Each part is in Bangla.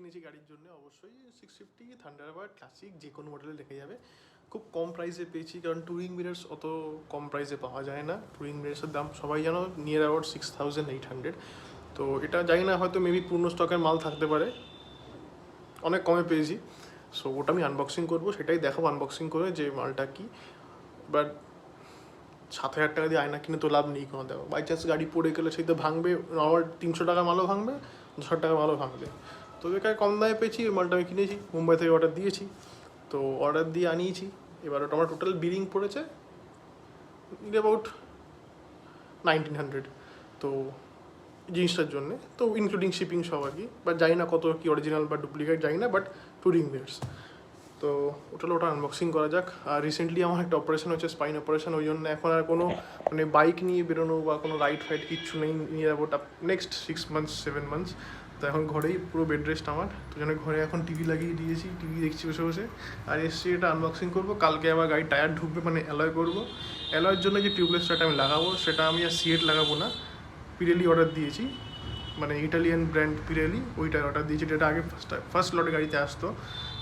নিয়েছি গাড়ির জন্য, অবশ্যই 650 থান্ডারবার্ড ক্লাসিক যে কোনো মডেলে লেখা যাবে। খুব কম প্রাইসে পেয়েছি, কারণ টুরিং মিরার্স অত কম প্রাইসে পাওয়া যায় না। টুরিং মিরার্সের দাম সবাই জানো নিয়ার অ্যাবাউট 6800। তো এটা জানি না, হয়তো মেবি পূর্ণ স্টকের মাল থাকতে পারে, অনেক কমে পেয়েছি। সো ওটা আমি আনবক্সিং করবো, সেটাই দেখাবো আনবক্সিং করে যে মালটা কি। বাট 7000 টাকা দিয়ে আয়না কিনে তো লাভ নেই কোনো, দেখো বাই চান্স গাড়ি পড়ে গেলে সেই তো ভাঙবে, আমার 300 টাকা মালও ভাঙবে, 200 টাকা মালও ভাঙবে। তো বেকার কম দামে পেয়েছি, ওই মালটা আমি কিনেছি, মুম্বাই থেকে অর্ডার দিয়েছি। তো অর্ডার দিয়ে আনিয়েছি, এবার ওটা আমার টোটাল বিলিং পড়েছে অ্যাবাউট 1900। তো জিনিসটার জন্যে তো ইনক্লুডিং শিপিং সব আর কি, বাট জানি না কত কি অরিজিনাল বা ডুপ্লিকেট জানি না, বাট টুরিং মিরার্স। তো ওটা আনবক্সিং করা যাক। আর রিসেন্টলি আমার একটা অপারেশন হচ্ছে, স্পাইন অপারেশন, ওই জন্য এখন আর কোনো মানে বাইক নিয়ে বেরোনো বা কোনো রাইড ফাইড কিচ্ছু নেই, নিয়ে যাবো নেক্সট 6 months 7 months। তো এখন ঘরেই পুরো বেড রেস্ট আমার, তো জন্য ঘরে এখন টিভি লাগিয়ে দিয়েছি, টিভি দেখছি বসে বসে। আর এসছি এটা আনবক্সিং করবো, কালকে আবার গাড়ি টায়ার ঢুকবে, মানে অ্যালয় করবো। অ্যালয়ের জন্য যে টিউবলেসটা আমি লাগাবো, সেটা আমি আর সিয়েট লাগাবো না, পিরেলি অর্ডার দিয়েছি, মানে ইটালিয়ান ব্র্যান্ড পিরেলি, ওইটার অর্ডার দিয়েছি। যেটা আগে ফার্স্ট লটে গাড়িতে আসতো,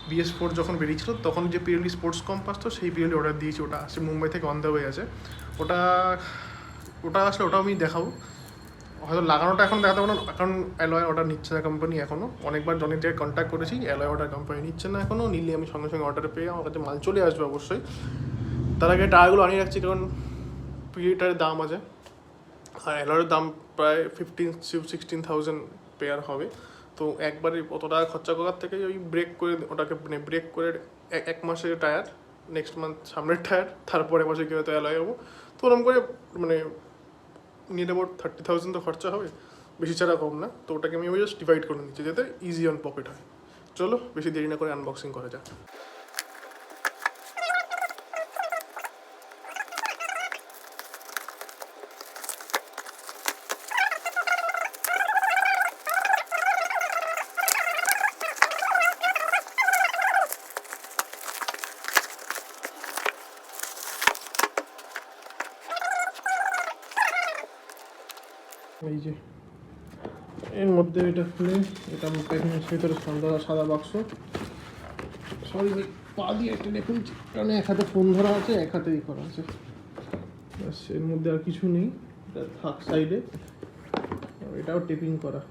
BS4 যখন বেরিয়েছিল তখন যে পিরেলি স্পোর্টস কম্প আসতো, সেই পিরেলি অর্ডার দিয়েছি। ওটা আসছে মুম্বাই থেকে, অন দ্য ওয়ে আছে। ওটা আসলে ওটাও আমি দেখাবো, হয়তো লাগানোটা এখন দেখাতে পারবো না, কারণ অ্যালয় অর্ডার নিচ্ছে না কোম্পানি এখনও। অনেকবার অনেক জায়গায় কন্ট্যাক্ট করেছি, অ্যালয় অর্ডার কোম্পানি নিচ্ছে না এখনও, নিলে আমি সঙ্গে সঙ্গে অর্ডার পেয়ে আমার কাছে মাল চলে আসবে অবশ্যই। তার আগে টায়ারগুলো আনিয়ে রাখছি, কারণ পিরিটারের দাম আছে, আর অ্যালয়ের দাম প্রায় 15-16,000 পেয়ার হবে। তো একবারে অত টাকা খরচা করার থেকে ওই ব্রেক করে ওটাকে, মানে ব্রেক করে এক মাসের টায়ার, নেক্সট মান্থ সামনের টায়ার, তারপরে মাসে কী হয়তো অ্যালয় হবো। তো ওরকম করে মানে নিয়ে অ্যাবাউট 30,000 তো খরচা হবে, বেশি ছাড়া কম না। তো ওটাকে আমি জাস্ট ডিভাইড করে নিচ্ছি যাতে ইজি অন পকেট হয়। চলো বেশি দেরি না করে আনবক্সিং করা যাক। এই যে এর মধ্যে এটা খুলে, এটা প্যাকিংয়ের ভিতরে সাদা বাক্স। সরি পা দিয়ে একটা দেখুন, কারণ এক হাতে ফোন ধরা আছে, এক হাতে ই করা আছে, ব্যাস। এর মধ্যে আর কিছু নেই, এটা থাক সাইডে। এটাও টেপিং করা।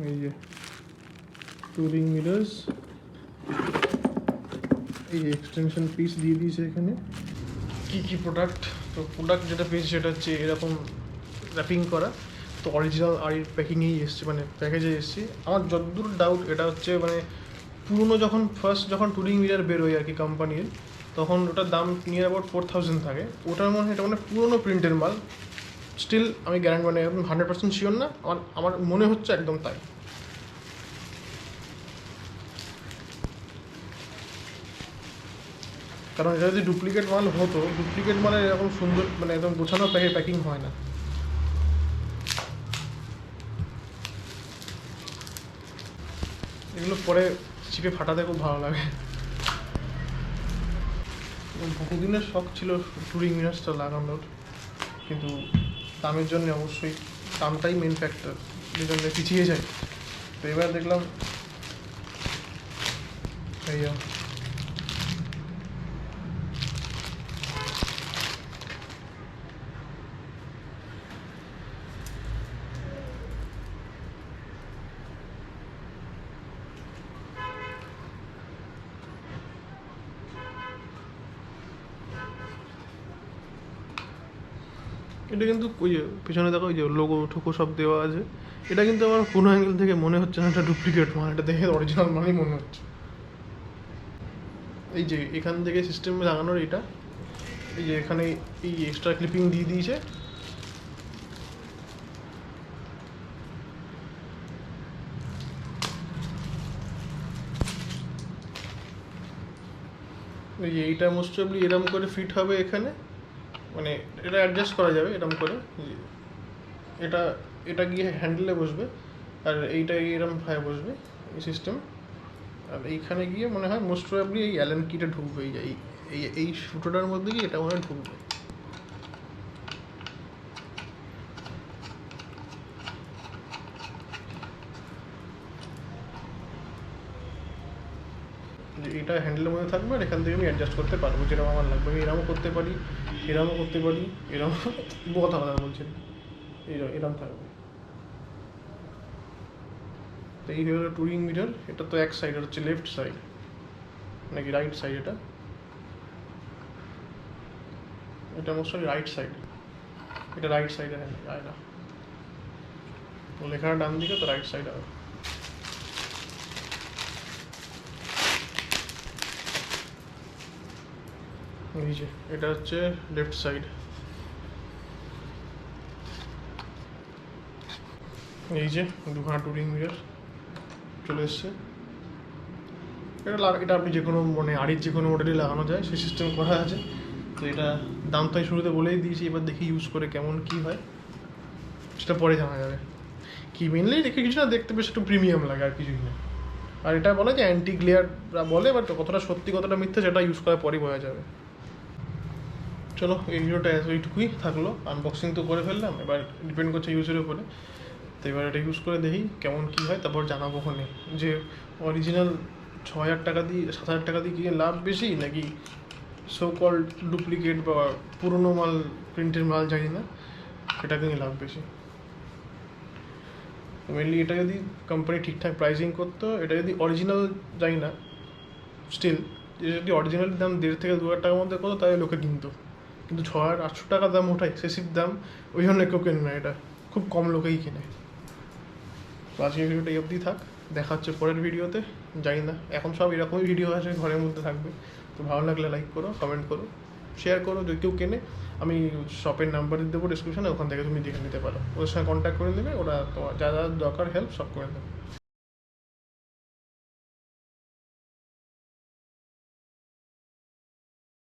এই যে টুরিং মিরার্স, এই যে এক্সটেনশন পিস দিয়ে দিয়েছে এখানে। কী প্রোডাক্ট, তো প্রোডাক্ট যেটা পেয়েছি সেটা হচ্ছে এরকম র্যাপিং করা। তো অরিজিনাল আর প্যাকিংয়েই এসছে, মানে প্যাকেজে এসছে। আমার যতদূর ডাউট এটা হচ্ছে মানে পুরনো, যখন টুরিং মিরার বেরোয় আর কি কোম্পানির, তখন ওটার দাম নিয়ার অ্যাবাউট 4000 থাকে। ওটার মনে হয় এটা মানে পুরনো প্রিন্টের মাল। স্টিল আমি গ্যারান্টি, মানে একদম 100% শিওর না, আমার মনে হচ্ছে একদম তাই। কারণ এটা যদি ডুপ্লিকেট মাল হতো, ডুপ্লিকেট মালের এরকম সুন্দর মানে একদম গোছানো প্যাকিং হয় না। এগুলো পরে চিপে ফাটাতে খুব ভালো লাগে। বহুদিনের শখ ছিল টুরিং মিরার্সটা লাগানোর, কিন্তু দামের জন্য অবশ্যই, দামটাই মেন ফ্যাক্টর, যে জন্য পিছিয়ে যায়। তো এবার দেখলাম এই এটা কিন্তু ওই যে পিছনে দেখো, ওই যে লোগো ঠোকো সব দেওয়া আছে। এটা কিন্তু আমার কোনো অ্যাঙ্গেল থেকে মনে হচ্ছে না এটা ডুপ্লিকেট মাল, এটা দেখে অরিজিনাল মালই মনে হচ্ছে। এই যে এখান থেকে সিস্টেমে লাগানোর এটা, এই যে এখানে এই এক্সট্রা ক্লিপিং দিয়ে দিয়েছে। এই যে এইটা মোস্ট প্রবলি এরম করে ফিট হবে এখানে, মানে এটা অ্যাডজাস্ট করা যাবে এরম করে। এটা গিয়ে হ্যান্ডেলে বসবে, আর এইটা এরম ভাবে বসবে এই সিস্টেম। আর এইখানে গিয়ে মনে হয় মোস্ট প্রবাবলি এই অ্যালেন কিটা ঢুকবে, এই এই এই ফুটোটার মধ্যে গিয়ে এটা মনে হয় ঢুকবে। যে এটা হ্যান্ডেলের মধ্যে থাকবে আর এখান থেকে আমি অ্যাডজাস্ট করতে পারবো যেরকম আমার লাগবে। আমি এরমও করতে পারি, এরমও করতে পারি, এরম কথা কথা বলছেন, এরম থাকবে। তো এই হলো টুরিং মিরর। এটা তো এক সাইড, হচ্ছে লেফট সাইড নাকি রাইট সাইড? এটা মোস্ট রাইট সাইড, এটা রাইট সাইডে আয়না, লেখাটা ডান দিকে তো রাইট সাইড হবে। এই যে এটা হচ্ছে লেফট সাইড, এই যে দুখানা টুরিং মিরর চলে এসছে। এটা আপনি যে কোনো মানে আড়ির যে কোনো মডেলে লাগানো যায় সেই সিস্টেম করা আছে। তো এটা দাম তো আমি শুরুতে বলেই দিয়েছি, এবার দেখি ইউজ করে কেমন কী হয় সেটা পরে জানা যাবে। কি মেনলি দেখে কিছু না, দেখতে বেশ একটু প্রিমিয়াম লাগে আর কিছুই না। আর এটা বলে যে অ্যান্টি গ্লেয়াররা বলে, বাট কতটা সত্যি কতটা মিথ্যে সেটা ইউজ করার পরই বোঝা যাবে। চলো এই ভিডিওটা এইটুকুই থাকলো, আনবক্সিং তো করে ফেললাম, এবার ডিপেন্ড করছে ইউজের উপরে। তো এবার এটা ইউজ করে দেখি কেমন কী হয়, তারপর জানাবো ওখানে যে অরিজিনাল 6,000 টাকা দিয়ে 7,000 টাকা দিয়ে কিনে লাভ বেশি নাকি সো কল্ড ডুপ্লিকেট বা পুরোনো মাল, প্রিন্টের মাল জানি না, সেটা কিনে লাভ বেশি। মেনলি এটা যদি কোম্পানি ঠিকঠাক প্রাইসিং করতো, এটা যদি অরিজিনাল জানি না, স্টিল যদি অরিজিনাল দাম 1,500 থেকে 2,000 টাকার মধ্যে করতো তাহলে লোকে কিনতো, কিন্তু 6,800 টাকা দাম ওটা এক্সেসিভ দাম, ওই জন্য কেউ কেনে না, এটা খুব কম লোকেই কেনে। তো আজকের ভিডিওটা এই অবধি থাক, দেখা হচ্ছে পরের ভিডিওতে। জানি না, এখন সব এরকমই ভিডিও আছে, ঘরের মধ্যে থাকবে। তো ভালো লাগলে লাইক করো, কমেন্ট করো, শেয়ার করো। যদি কেউ কেনে আমি শপের নাম্বার দিয়ে দেবো ডিসক্রিপশনে, ওখান থেকে তুমি দেখে নিতে পারো, ওদের সঙ্গে কন্ট্যাক্ট করে নেবে, ওরা তোমার যা যা দরকার হেল্প সব করে দেবে।